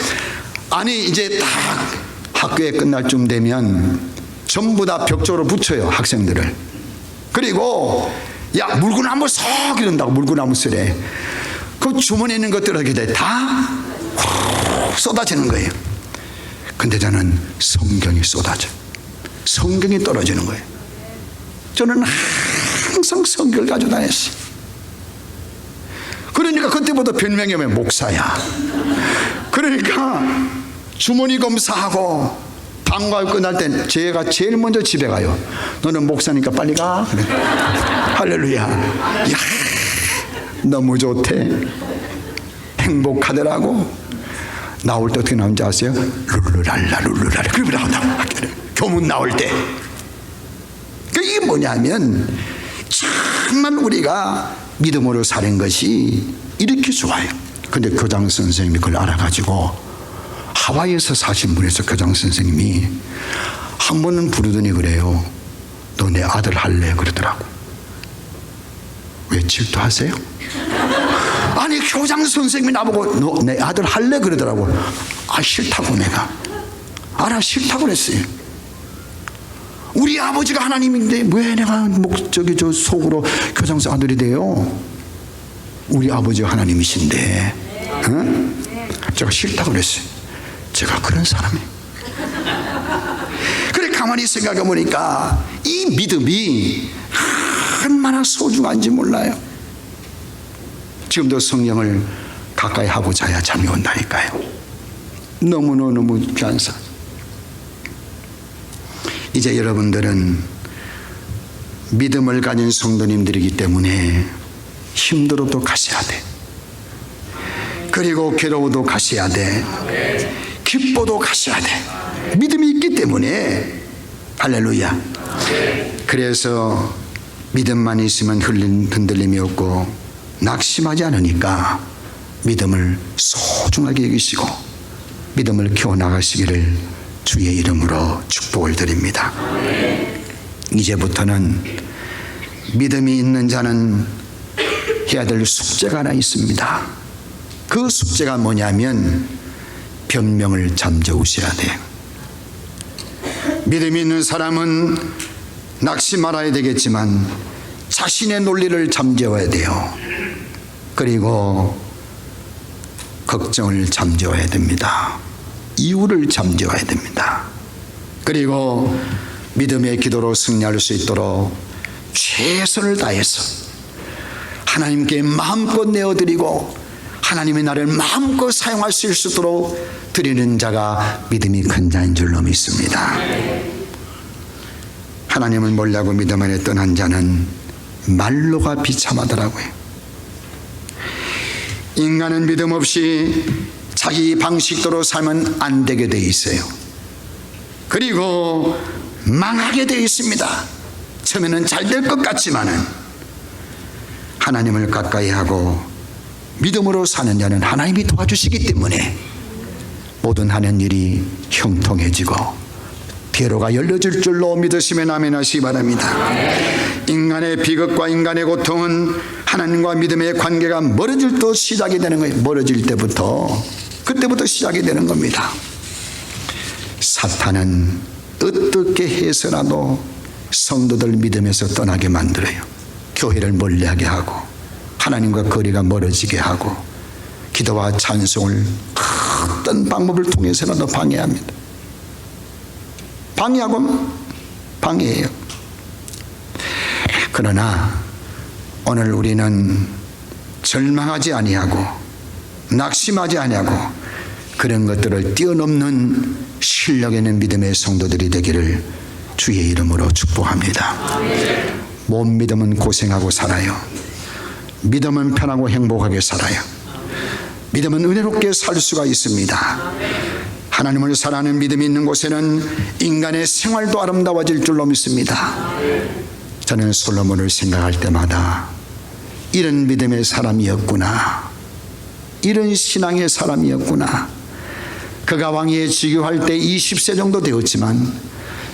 아니 이제 딱 학교에 끝날 쯤 되면 전부 다 벽쪽으로 붙여요, 학생들을. 그리고 야, 물구나무 서 이런다고. 물구나무 쓰래. 그 주머니에 있는 것들을 하게 돼. 다 쏟아지는 거예요. 근데 저는 성경이 쏟아져요. 성경이 떨어지는 거예요. 저는 항상 성경을 가지고 다녔어요. 그러니까 그때부터 별명이 왜 목사야. 그러니까 주머니 검사하고 방과후 끝날 땐 제가 제일 먼저 집에 가요. 너는 목사니까 빨리 가. 그래. 할렐루야. 야, 너무 좋대. 행복하더라고. 나올 때 어떻게 나오는지 아세요? 룰루랄라 룰루랄라. 그러고 나온다고. 교문 나올 때. 이게 뭐냐면 정말 우리가 믿음으로 사는 것이 이렇게 좋아요. 근데 교장 선생님이 그걸 알아가지고 하와이에서 사신 분에서 교장 선생님이 한 번은 부르더니 그래요. 너 내 아들 할래? 그러더라고. 왜 질투하세요? 아니 교장 선생님이 나보고 너 내 아들 할래? 그러더라고. 아 싫다고. 내가 싫다고 그랬어요. 우리 아버지가 하나님인데 왜 내가 저 속으로 교장선 아들이 돼요? 우리 아버지가 하나님이신데. 응? 제가 싫다고 그랬어요. 제가 그런 사람이에요. 그래 가만히 생각해 보니까 이 믿음이 얼마나 소중한지 몰라요. 지금도 성령을 가까이 하고 자야 잠이 온다니까요. 너무 귀한 사람. 이제 여러분들은 믿음을 가진 성도님들이기 때문에 힘들어도 가셔야 돼. 그리고 괴로워도 가셔야 돼. 기뻐도 가셔야 돼. 믿음이 있기 때문에. 할렐루야. 그래서 믿음만 있으면 흔들림이 없고 낙심하지 않으니까 믿음을 소중하게 여기시고 믿음을 키워나가시기를 주의 이름으로 축복을 드립니다. 이제부터는 믿음이 있는 자는 해야 될 숙제가 하나 있습니다. 그 숙제가 뭐냐면 변명을 잠재우셔야 돼요. 믿음이 있는 사람은 낙심 말아야 되겠지만 자신의 논리를 잠재워야 돼요. 그리고 걱정을 잠재워야 됩니다. 이유를 잠재워야 됩니다. 그리고 믿음의 기도로 승리할 수 있도록 최선을 다해서 하나님께 마음껏 내어드리고 하나님의 나를 마음껏 사용할 수 있도록 드리는 자가 믿음이 큰 자인 줄로 믿습니다. 하나님을 몰라고 믿음 안에 떠난 자는 말로가 비참하더라고요. 인간은 믿음 없이 자기 방식대로 살면 안 되게 돼 있어요. 그리고 망하게 돼 있습니다. 처음에는 잘 될 것 같지만은 하나님을 가까이 하고 믿음으로 사는 자는 하나님이 도와주시기 때문에 모든 하는 일이 형통해지고 대로가 열려질 줄로 믿으시면 아멘 하시기 바랍니다. 인간의 비극과 인간의 고통은 하나님과 믿음의 관계가 멀어질 때 시작이 되는 거예요. 멀어질 때부터, 그때부터 시작이 되는 겁니다. 사탄은 어떻게 해서라도 성도들 믿음에서 떠나게 만들어요. 교회를 멀리하게 하고 하나님과 거리가 멀어지게 하고 기도와 찬송을 어떤 방법을 통해서라도 방해합니다. 방해하고 방해해요. 그러나 오늘 우리는 절망하지 아니하고 낙심하지 아니하고 그런 것들을 뛰어넘는 실력 있는 믿음의 성도들이 되기를 주의 이름으로 축복합니다. 못 믿으면 고생하고 살아요. 믿으면 편하고 행복하게 살아요. 믿으면 은혜롭게 살 수가 있습니다. 하나님을 사랑하는 믿음이 있는 곳에는 인간의 생활도 아름다워질 줄로 믿습니다. 저는 솔로몬을 생각할 때마다 이런 믿음의 사람이었구나, 이런 신앙의 사람이었구나. 그가 왕위에 즉위할 때 20세 정도 되었지만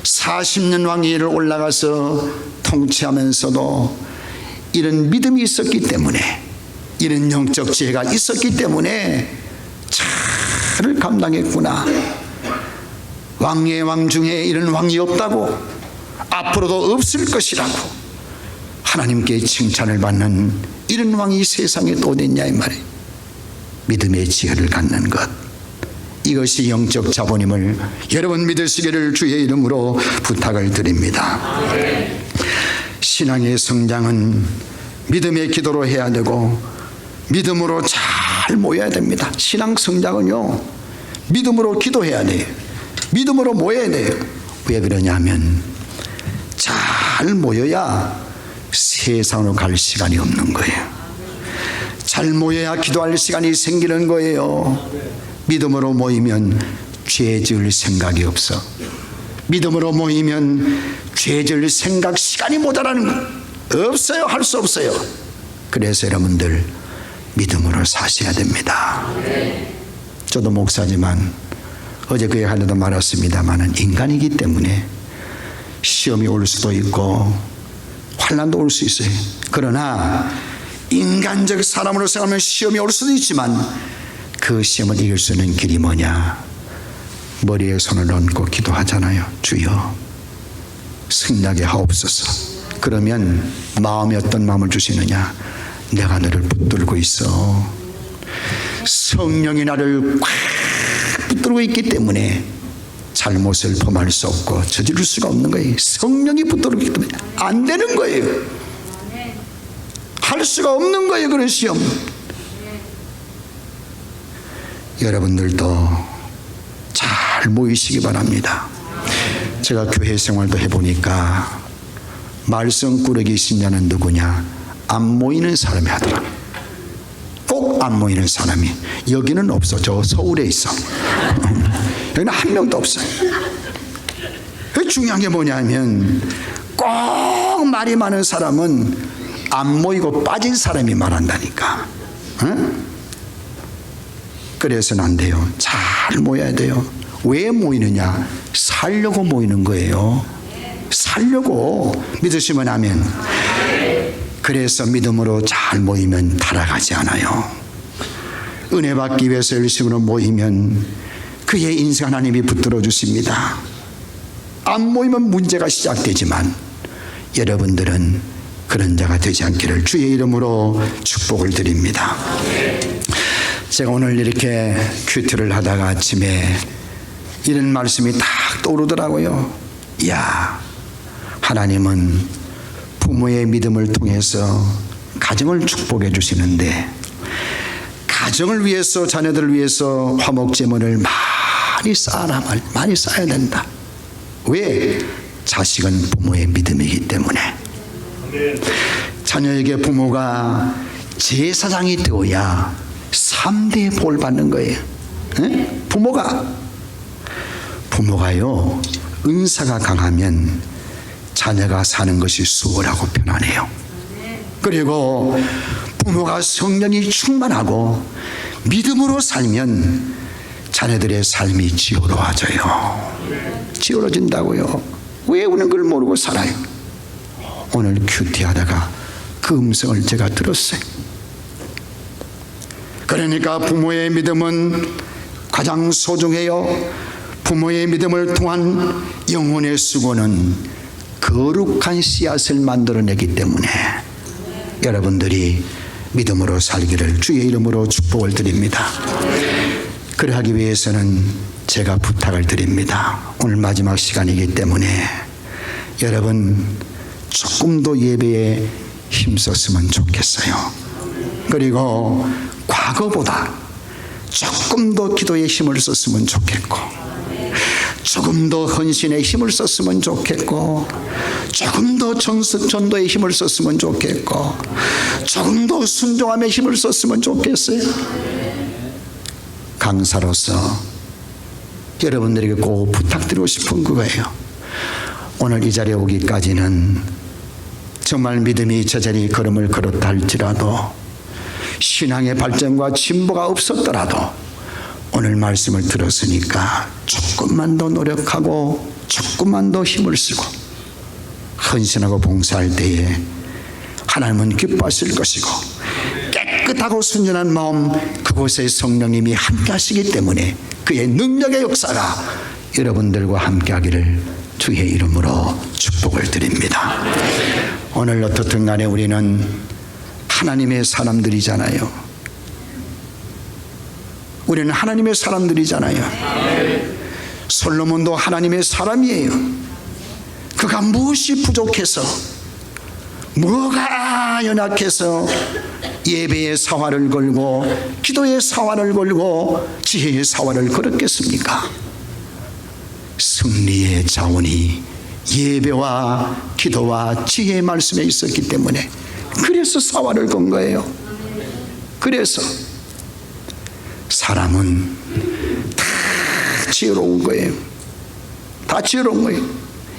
40년 왕위를 올라가서 통치하면서도 이런 믿음이 있었기 때문에, 이런 영적 지혜가 있었기 때문에 차를 감당했구나. 왕의 왕 중에 이런 왕이 없다고, 앞으로도 없을 것이라고 하나님께 칭찬을 받는 이런 왕이 세상에 또 어딨냐 이 말이에요. 믿음의 지혜를 갖는 것, 이것이 영적 자본임을 여러분 믿으시기를 주의 이름으로 부탁을 드립니다. 신앙의 성장은 믿음의 기도로 해야 되고 믿음으로 잘 모여야 됩니다. 신앙 성장은요, 믿음으로 기도해야 돼요. 믿음으로 모여야 돼요. 왜 그러냐면 잘 모여야 세상으로 갈 시간이 없는 거예요. 잘 모여야 기도할 시간이 생기는 거예요. 믿음으로 모이면 죄 지을 생각이 없어. 믿음으로 모이면 죄 지을 생각 시간이 모자라는 거 없어요. 할 수 없어요. 그래서 여러분들 믿음으로 사셔야 됩니다. 저도 목사지만 어제 그 얘기하려다 말았습니다만 인간이기 때문에 시험이 올 수도 있고 환난도 올 수 있어요. 그러나 인간적 사람으로 생각하면 시험이 올 수도 있지만 그 시험을 이길 수 있는 길이 뭐냐? 머리에 손을 얹고 기도하잖아요. 주여 승리하게 하옵소서. 그러면 마음이 어떤 마음을 주시느냐? 내가 너를 붙들고 있어. 성령이 나를 꽉 붙들고 있기 때문에 잘못을 범할 수 없고 저지를 수가 없는 거예요. 성령이 붙들고 있기 때문에 안 되는 거예요. 할 수가 없는 거예요. 그런 시험. 여러분들도 잘 모이시기 바랍니다. 제가 교회 생활도 해보니까 말썽 꾸러기 신자는 누구냐? 안 모이는 사람이 하더라. 꼭 안 모이는 사람이. 여기는 없어. 저 서울에 있어. 여기는 한 명도 없어요. 중요한 게 뭐냐면 꼭 말이 많은 사람은 안 모이고 빠진 사람이 말한다니까. 응? 그래서는 안 돼요. 잘 모여야 돼요. 왜 모이느냐? 살려고 모이는 거예요. 살려고. 믿으시면 아멘. 그래서 믿음으로 잘 모이면 타락하지 않아요. 은혜 받기 위해서 열심으로 모이면 그의 인생 하나님이 붙들어 주십니다. 안 모이면 문제가 시작되지만 여러분들은 그런 자가 되지 않기를 주의 이름으로 축복을 드립니다. 제가 오늘 이렇게 큐티를 하다가 아침에 이런 말씀이 딱 떠오르더라고요. 야, 하나님은 부모의 믿음을 통해서 가정을 축복해 주시는데 가정을 위해서, 자녀들을 위해서 화목제물을 많이 쌓아라, 많이 쌓아야 된다. 왜? 자식은 부모의 믿음이기 때문에. 자녀에게 부모가 제사장이 되어야 3대 복을 받는 거예요. 에? 부모가요, 은사가 강하면 자녀가 사는 것이 수월하고 편안해요. 그리고 부모가 성령이 충만하고 믿음으로 살면 자녀들의 삶이 지혜로워져요. 지혜로워진다고요. 왜 우는 걸 모르고 살아요? 오늘 큐티하다가 그 음성을 제가 들었어요. 그러니까 부모의 믿음은 가장 소중해요. 부모의 믿음을 통한 영혼의 수고는 거룩한 씨앗을 만들어내기 때문에 여러분들이 믿음으로 살기를 주의 이름으로 축복을 드립니다. 그러하기 위해서는 제가 부탁을 드립니다. 오늘 마지막 시간이기 때문에 여러분 조금 더 예배에 힘썼으면 좋겠어요. 그리고 과거보다 조금 더 기도에 힘을 썼으면 좋겠고, 조금 더 헌신에 힘을 썼으면 좋겠고, 조금 더 전도에 힘을 썼으면 좋겠고, 조금 더 순종함에 힘을 썼으면 좋겠어요. 강사로서 여러분들에게 꼭 부탁드리고 싶은 거예요. 오늘 이 자리에 오기까지는 정말 믿음이 저절히 걸음을 걸었다 할지라도, 신앙의 발전과 진보가 없었더라도 오늘 말씀을 들었으니까 조금만 더 노력하고 조금만 더 힘을 쓰고 헌신하고 봉사할 때에 하나님은 기뻐하실 것이고, 깨끗하고 순전한 마음, 그곳에 성령님이 함께 하시기 때문에 그의 능력의 역사가 여러분들과 함께 하기를 주의 이름으로 축복을 드립니다. 오늘 어떻든 간에 우리는 하나님의 사람들이잖아요. 우리는 하나님의 사람들이잖아요. 솔로몬도 하나님의 사람이에요. 그가 무엇이 부족해서, 뭐가 연약해서 예배의 사활을 걸고 기도의 사활을 걸고 지혜의 사활을 걸었겠습니까? 승리의 자원이 예배와 기도와 지혜의 말씀에 있었기 때문에, 그래서 사활을 건 거예요. 그래서 사람은 다 지혜로운 거예요. 다 지혜로운 거예요.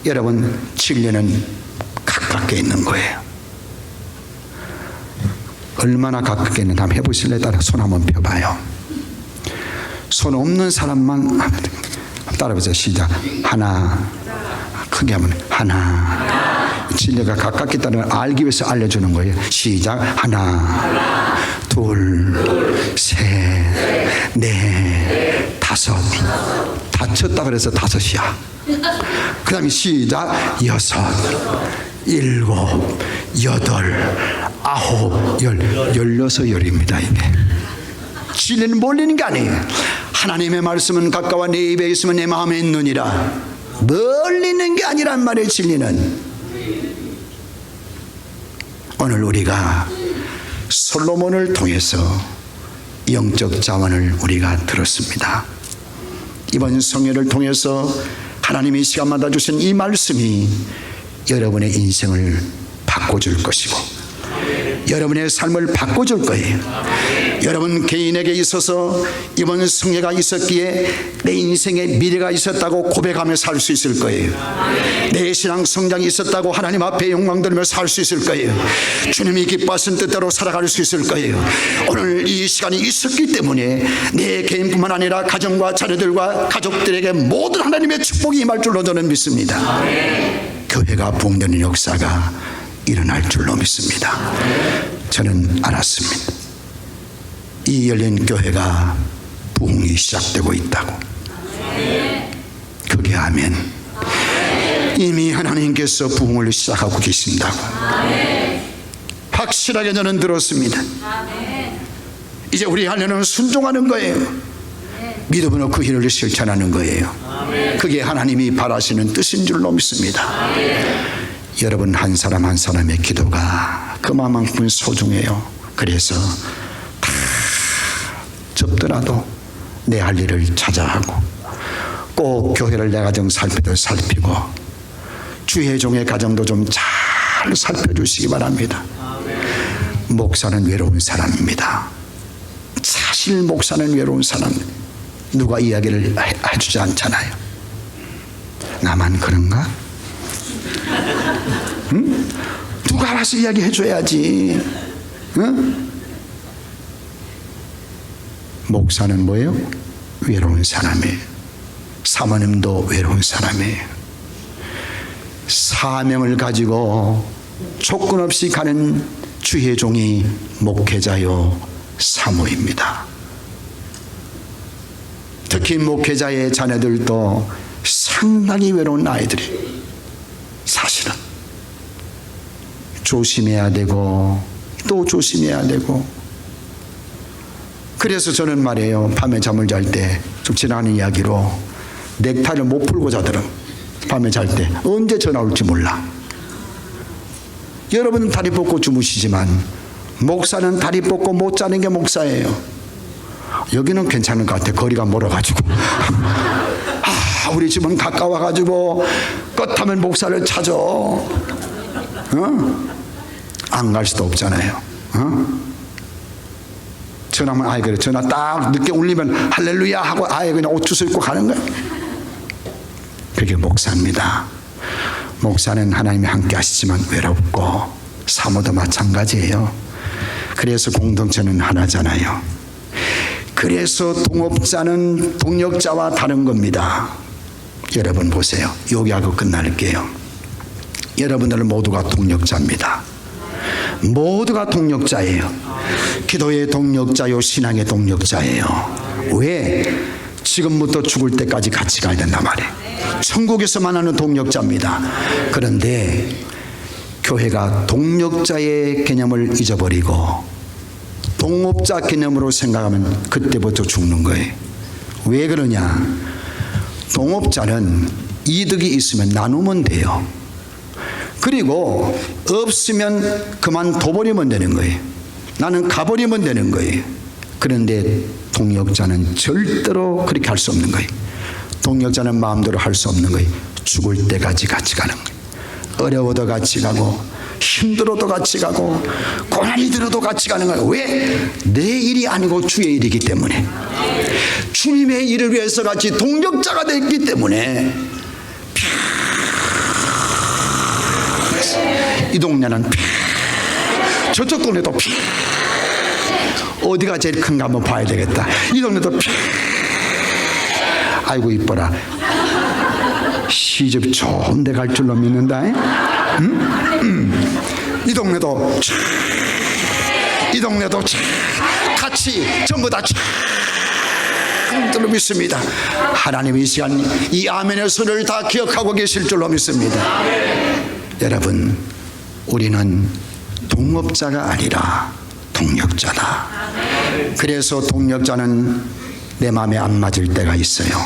여러분, 진리는 가깝게 있는 거예요. 얼마나 가깝게 있는지 한번 해보실래요? 따라 손 한번 펴봐요. 손 없는 사람만 따라해보세요. 시작. 하나. 크게 하면 하나. 진리가 가깝게 있다는 걸 알기 위해서 알려주는 거예요. 시작. 하나, 둘, 셋, 넷, 다섯. 다쳤다 그래서 다섯이야. 그 다음에 시작. 여섯, 일곱, 여덟, 아홉, 열. 16열입니다. 이게 진리는 멀리 있는 게 아니에요. 하나님의 말씀은 가까워 내 입에 있으면 내 마음에 있느니라. 멀리 있는 게 아니란 말이에요. 진리는. 오늘 우리가 솔로몬을 통해서 영적 자원을 우리가 들었습니다. 이번 성회를 통해서 하나님이 시간마다 주신 이 말씀이 여러분의 인생을 바꿔줄 것이고, 여러분의 삶을 바꿔줄 거예요. 여러분 개인에게 있어서 이번 성회가 있었기에 내 인생에 미래가 있었다고 고백하며 살 수 있을 거예요. 내 신앙 성장이 있었다고 하나님 앞에 영광 돌리며 살 수 있을 거예요. 주님이 기뻐하신 뜻대로 살아갈 수 있을 거예요. 오늘 이 시간이 있었기 때문에 내 개인뿐만 아니라 가정과 자녀들과 가족들에게 모든 하나님의 축복이 임할 줄로 저는 믿습니다. 교회가 부흥되는 역사가 일어날 줄로 믿습니다. 저는 알았습니다. 이 열린 교회가 부흥이 시작되고 있다고. 그게 아멘. 이미 하나님께서 부흥을 시작하고 계신다고. 확실하게 저는 들었습니다. 이제 우리 하려는 순종하는 거예요. 믿음으로 그 일을 실천하는 거예요. 그게 하나님이 바라시는 뜻인 줄로 믿습니다. 여러분 한 사람 한 사람의 기도가 그만큼 소중해요. 그래서 다 접더라도 내 할 일을 찾아하고, 꼭 교회를 내 가정 살피듯 살피고, 주의 종의 가정도 좀 잘 살펴주시기 바랍니다. 목사는 외로운 사람입니다. 사실 목사는 외로운 사람, 누가 이야기를 해주지 않잖아요. 나만 그런가? 응? 누가 와서 이야기해 줘야지. 응? 목사는 뭐예요? 외로운 사람이에요. 사모님도 외로운 사람이에요. 사명을 가지고 조건 없이 가는 주의 종이 목회자요 사모입니다. 특히 목회자의 자녀들도 상당히 외로운 아이들이 사실은 조심해야 되고 또 조심해야 되고. 그래서 저는 말이에요, 밤에 잠을 잘 때 좀 지나가는 이야기로 넥타이를 못 풀고 자더라고. 밤에 잘 때 언제 전화 올지 몰라. 여러분은 다리 뻗고 주무시지만 목사는 다리 뻗고 못 자는 게 목사예요. 여기는 괜찮은 것 같아. 거리가 멀어가지고 우리 집은 가까워가지고 끝하면 목사를 찾아. 안 갈 수도 없잖아요. 전화만 그래. 전화 딱 늦게 울리면 할렐루야 하고 그냥 옷 주워 입고 가는 거예요. 그게 목사입니다. 목사는 하나님이 함께 하시지만 외롭고 사모도 마찬가지예요. 그래서 공동체는 하나잖아요. 그래서 동업자는 동역자와 다른 겁니다. 여러분 보세요. 여기하고 끝날게요. 여러분들 모두가 동역자입니다. 모두가 동역자예요. 기도의 동역자요, 신앙의 동역자예요. 왜? 지금부터 죽을 때까지 같이 가야 된단 말이에요. 천국에서 만나는 동역자입니다. 그런데 교회가 동역자의 개념을 잊어버리고 동업자 개념으로 생각하면 그때부터 죽는 거예요. 왜 그러냐? 동업자는 이득이 있으면 나누면 돼요. 그리고 없으면 그만둬버리면 되는 거예요. 나는 가버리면 되는 거예요. 그런데 동역자는 절대로 그렇게 할 수 없는 거예요. 동역자는 마음대로 할 수 없는 거예요. 죽을 때까지 같이 가는 거예요. 어려워도 같이 가고 힘들어도 같이 가고 고난이 들어도 같이 가는 거예요. 왜? 내 일이 아니고 주의 일이기 때문에. 주님의 일을 위해서 같이 동역자가 됐기 때문에. 이 동네는 저쪽 동네도 어디가 제일 큰가 한번 봐야 되겠다. 이 동네도 아이고 이뻐라. 시집 좋은 데 갈 줄로 믿는다. 이 동네도 같이 전부 다 줄로 믿습니다. 하나님이 이 시간 이 아멘의 소리를 다 기억하고 계실 줄로 믿습니다. 여러분, 우리는 동업자가 아니라 동역자다. 그래서 동역자는 내 마음에 안 맞을 때가 있어요.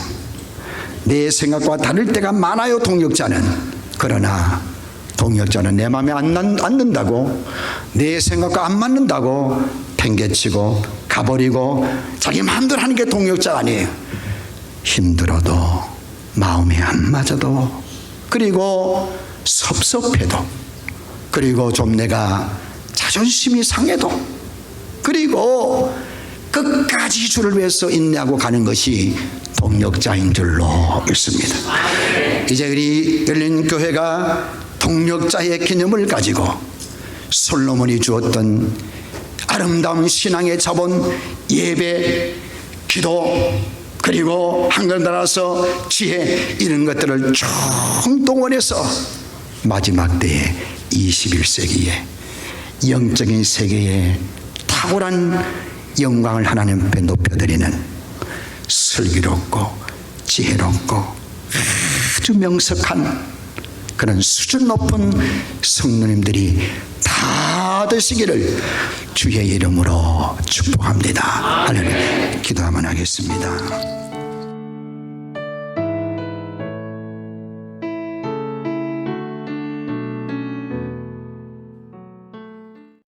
내 생각과 다를 때가 많아요. 동역자는. 그러나 동역자는 내 마음에 안 든다고, 내 생각과 안 맞는다고 팽개치고 가버리고 자기 마음대로 하는 게 동역자가 아니에요. 힘들어도 마음에 안 맞아도, 그리고 섭섭해도, 그리고 좀 내가 자존심이 상해도, 그리고 끝까지 주를 위해서 인내하고 가는 것이 동역자인 줄로 믿습니다. 이제 우리 열린 교회가 동역자의 개념을 가지고 솔로몬이 주었던 아름다운 신앙의 자본, 예배, 기도, 그리고 한글 따라서 지혜, 이런 것들을 총동원해서 마지막 때에 21세기에 영적인 세계에 탁월한 영광을 하나님 앞에 높여드리는 슬기롭고 지혜롭고 아주 명석한 그런 수준 높은 성도님들이 다 되시기를 주의 이름으로 축복합니다. 할렐루야. 기도 한번 하겠습니다.